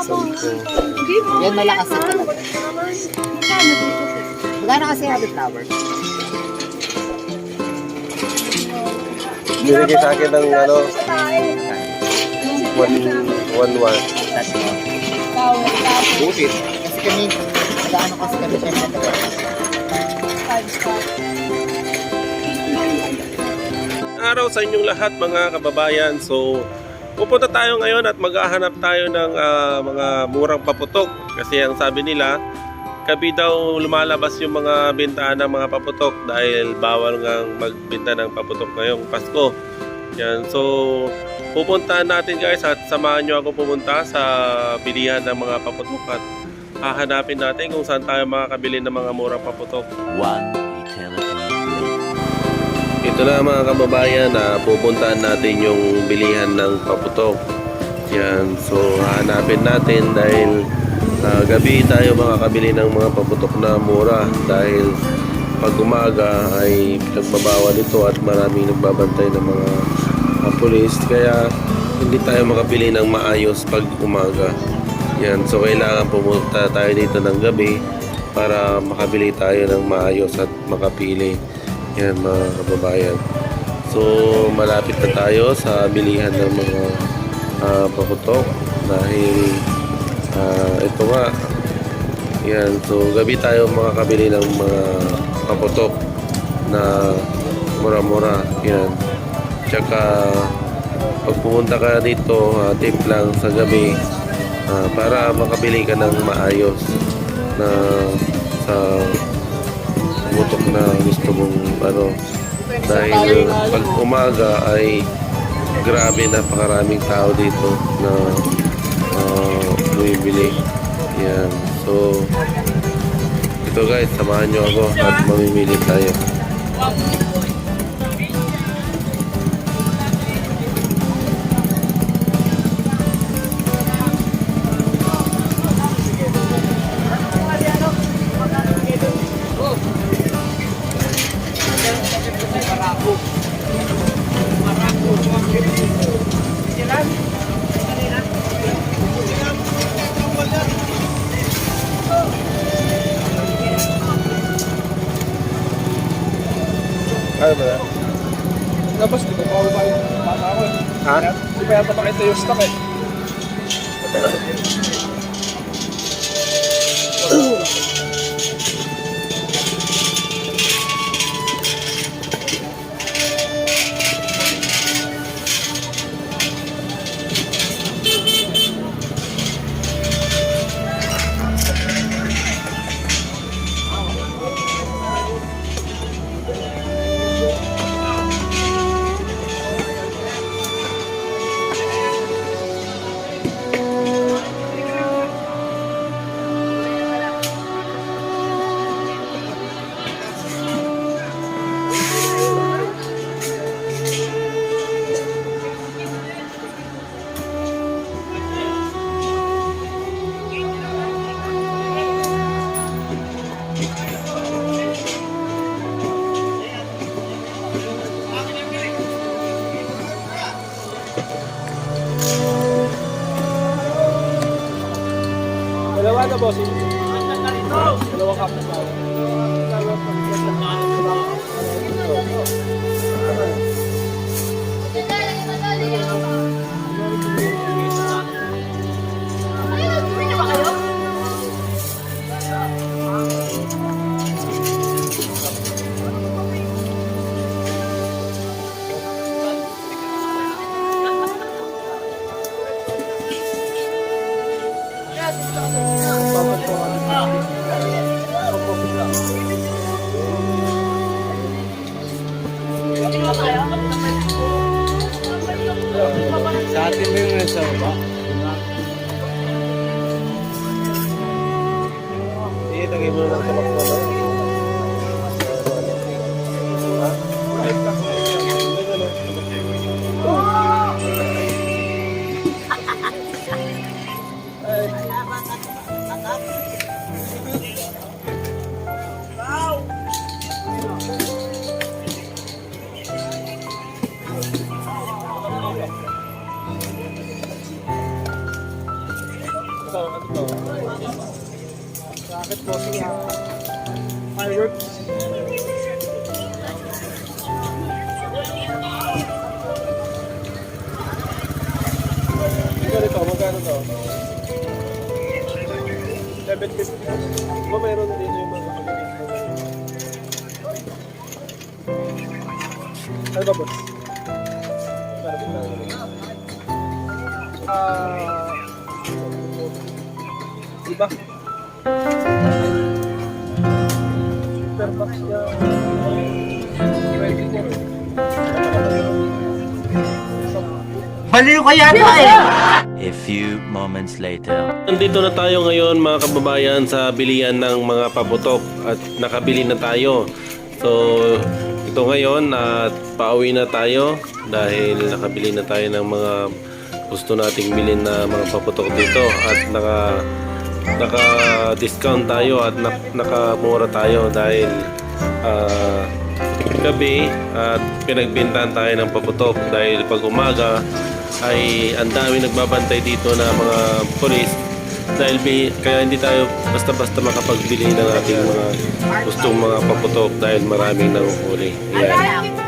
Yan malakas na talaga. Magkano kasi happy flower? Binigay sa akin ng ano, 1-1. Busit. Kasi kami, magkano kasi kami siya na dalawa. Araw sa inyong lahat mga kababayan. So, pupunta tayo ngayon at maghahanap tayo ng mga murang paputok. Kasi ang sabi nila, gabi daw lumalabas yung mga bintahan ng mga paputok dahil bawal ngang magbenta ng paputok ngayong Pasko. Yan. So, pupuntahan natin guys at samahan nyo ako pumunta sa bilihan ng mga paputok at hahanapin natin kung saan tayo makakabili ng mga murang paputok. One eternity later. Ito na mga kababayan na pupuntahan natin yung bilihan ng paputok. Yan. So, hahanapin natin dahil gabi tayo makakabili ng mga paputok na mura dahil pag umaga ay pinagbabawal ito at maraming nagbabantay ng mga pulis, kaya hindi tayo makabili ng maayos pag umaga. Yan, so kailangan pumunta tayo dito ng gabi para makabili tayo ng maayos at makapili. Yan mga kababayan. So malapit na tayo sa bilihan ng mga paputok dahil ito nga. Yan, so gabi tayo makakabili ng mga paputok na mura-mura. Yan. Tsaka pag pumunta ka dito, tip lang sa gabi para makabili ka ng maayos na sa paputok na gusto mong ano. Dahil pag umaga ay grabe, napakaraming tao dito na bumibili. Yan. So, ito guys, samahan nyo ako at mamimili tayo. Ano ba? Tapos, di ba bawal ba yung bata ko eh? Ha? Di ba yata pakita yung stock eh? Dalawa na boss. Dalawa cup na tao. Sa atin mo yung nasa baba? Hindi, tagay mo lang sa bakwa. to? Ano to? Bakit bossing fireworks? Magkano to? 750. Ba mayroon din yung mga kapatid? Ano ba boss? Diba? Superbox niya 24. Baliw ka yata eh! A few moments later. Nandito na tayo ngayon mga kababayan sa bilihan ng mga paputok at nakabili na tayo. So ito ngayon at pauwi na tayo dahil nakabili na tayo ng mga gusto nating bilhin na mga paputok dito at naka-discount tayo at nakamura tayo dahil gabi at pinagbintahan tayo ng paputok dahil pag umaga ay ang dami nagbabantay dito na mga polis dahil kaya hindi tayo basta-basta makapagbili ng ating mga gustong mga paputok dahil maraming nanguhuli. Yan.